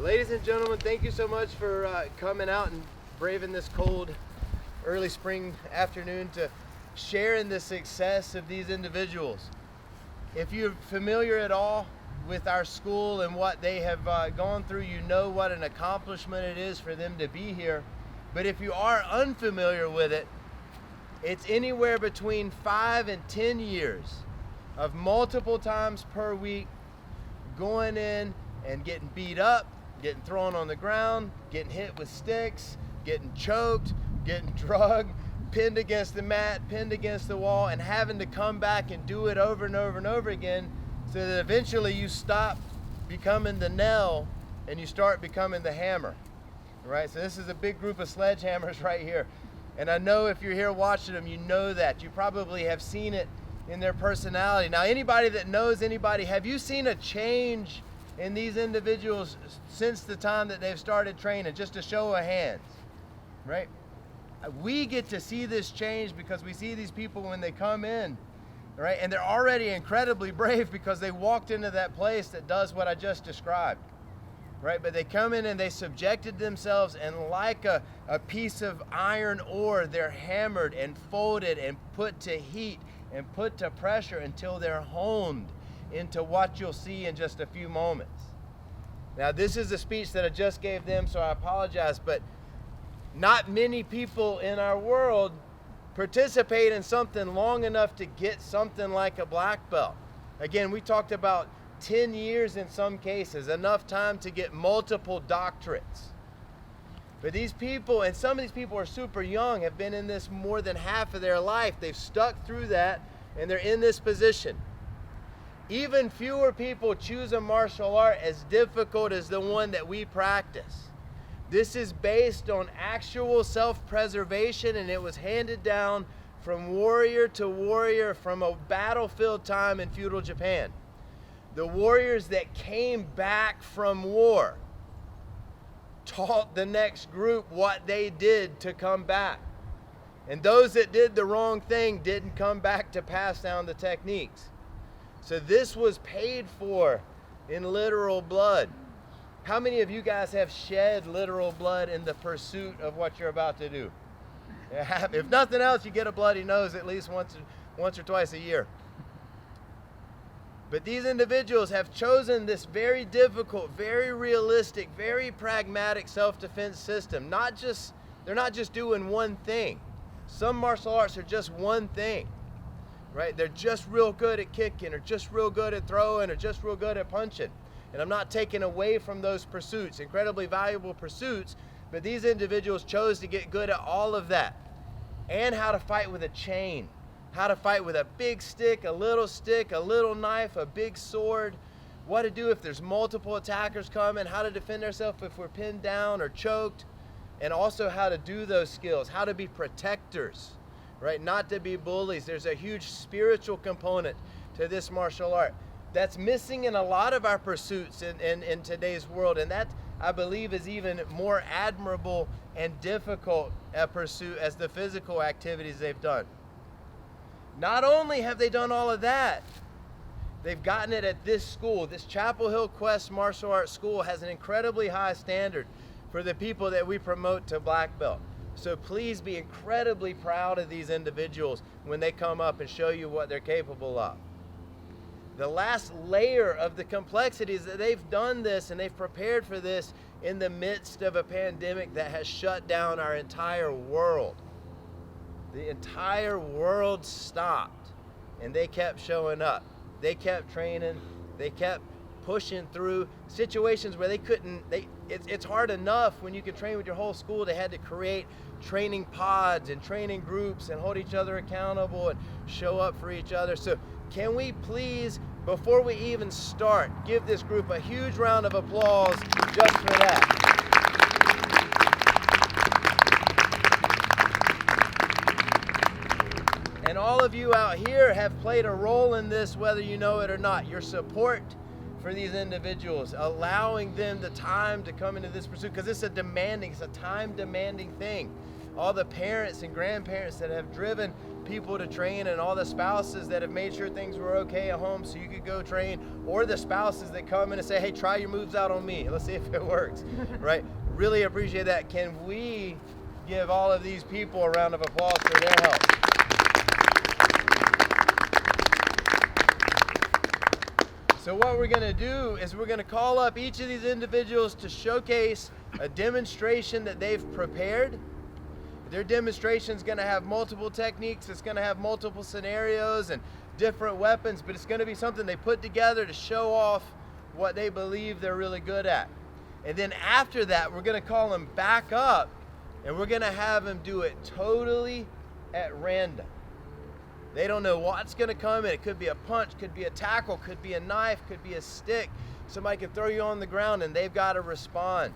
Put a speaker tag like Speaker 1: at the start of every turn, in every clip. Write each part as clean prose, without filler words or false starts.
Speaker 1: Ladies and gentlemen, thank you so much for coming out and braving this cold early spring afternoon to share in the success of these individuals. If you're familiar at all with our school and what they have gone through, you know what an accomplishment it is for them to be here. But if you are unfamiliar with it, it's anywhere between 5 and 10 years of multiple times per week going in and getting beat up, getting thrown on the ground, getting hit with sticks, getting choked, getting drugged, pinned against the mat, pinned against the wall, and having to come back and do it over and over and over again so that eventually you stop becoming the nail and you start becoming the hammer. Right? So this is a big group of sledgehammers right here. And I know if you're here watching them, you know that. You probably have seen it in their personality. Now, anybody that knows anybody, have you seen a change in these individuals since the time that they've started training? Just a show of hands, right? We get to see this change because we see these people when they come in, right? And they're already incredibly brave because they walked into that place that does what I just described, right? But they come in and they subjected themselves, and like a piece of iron ore, they're hammered and folded and put to heat and put to pressure until they're honed into what you'll see in just a few moments. Now, this is a speech that I just gave them, so I apologize, but not many people in our world participate in something long enough to get something like a black belt. Again, we talked about 10 years in some cases, enough time to get multiple doctorates. But these people, and some of these people are super young, have been in this more than half of their life. They've stuck through that, and they're in this position. Even fewer people choose a martial art as difficult as the one that we practice. This is based on actual self-preservation, and it was handed down from warrior to warrior from a battlefield time in feudal Japan. The warriors that came back from war taught the next group what they did to come back. And those that did the wrong thing didn't come back to pass down the techniques. So this was paid for in literal blood. How many of you guys have shed literal blood in the pursuit of what you're about to do? If nothing else, you get a bloody nose at least once or twice a year. But these individuals have chosen this very difficult, very realistic, very pragmatic self-defense system. They're not just doing one thing. Some martial arts are just one thing. Right? They're just real good at kicking, or just real good at throwing, or just real good at punching. And I'm not taking away from those pursuits, incredibly valuable pursuits, but these individuals chose to get good at all of that. And how to fight with a chain, how to fight with a big stick, a little knife, a big sword, what to do if there's multiple attackers coming, how to defend ourselves if we're pinned down or choked, and also how to do those skills, how to be protectors. Right? Not to be bullies. There's a huge spiritual component to this martial art that's missing in a lot of our pursuits in today's world. And that, I believe, is even more admirable and difficult a pursuit as the physical activities they've done. Not only have they done all of that, they've gotten it at this school. This Chapel Hill Quest Martial Arts School has an incredibly high standard for the people that we promote to black belt. So please be incredibly proud of these individuals when they come up and show you what they're capable of. The last layer of the complexity is that they've done this and they've prepared for this in the midst of a pandemic that has shut down our entire world. The entire world stopped, and they kept showing up. They kept training. They kept pushing through situations where they couldn't. It's hard enough when you can train with your whole school. They had to create training pods and training groups and hold each other accountable and show up for each other. So can we please, before we even start, give this group a huge round of applause just for that. And all of you out here have played a role in this, whether you know it or not. Your support for these individuals, allowing them the time to come into this pursuit, because it's a time demanding thing. all the parents and grandparents that have driven people to train, and all the spouses that have made sure things were okay at home so you could go train, or the spouses that come in and say, hey, try your moves out on me. Let's see if it works, right? Really appreciate that. Can we give all of these people a round of applause for their help? So what we're going to do is we're going to call up each of these individuals to showcase a demonstration that they've prepared. Their demonstration is going to have multiple techniques. It's going to have multiple scenarios and different weapons, but it's going to be something they put together to show off what they believe they're really good at. And then after that, we're going to call them back up, and we're going to have them do it totally at random. They don't know what's going to come in. It could be a punch, could be a tackle, could be a knife, could be a stick. Somebody could throw you on the ground, and they've got to respond.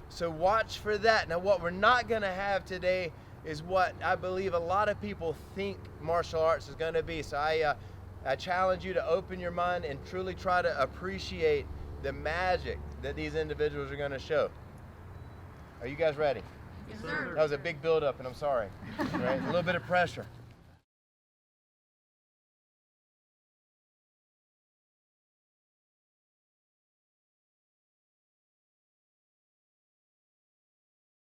Speaker 1: So watch for that. Now, what we're not going to have today is what I believe a lot of people think martial arts is going to be. So I challenge you to open your mind and truly try to appreciate the magic that these individuals are going to show. Are you guys ready?
Speaker 2: Yes, sir.
Speaker 1: That was a big build-up, and I'm sorry. Right? A little bit of pressure.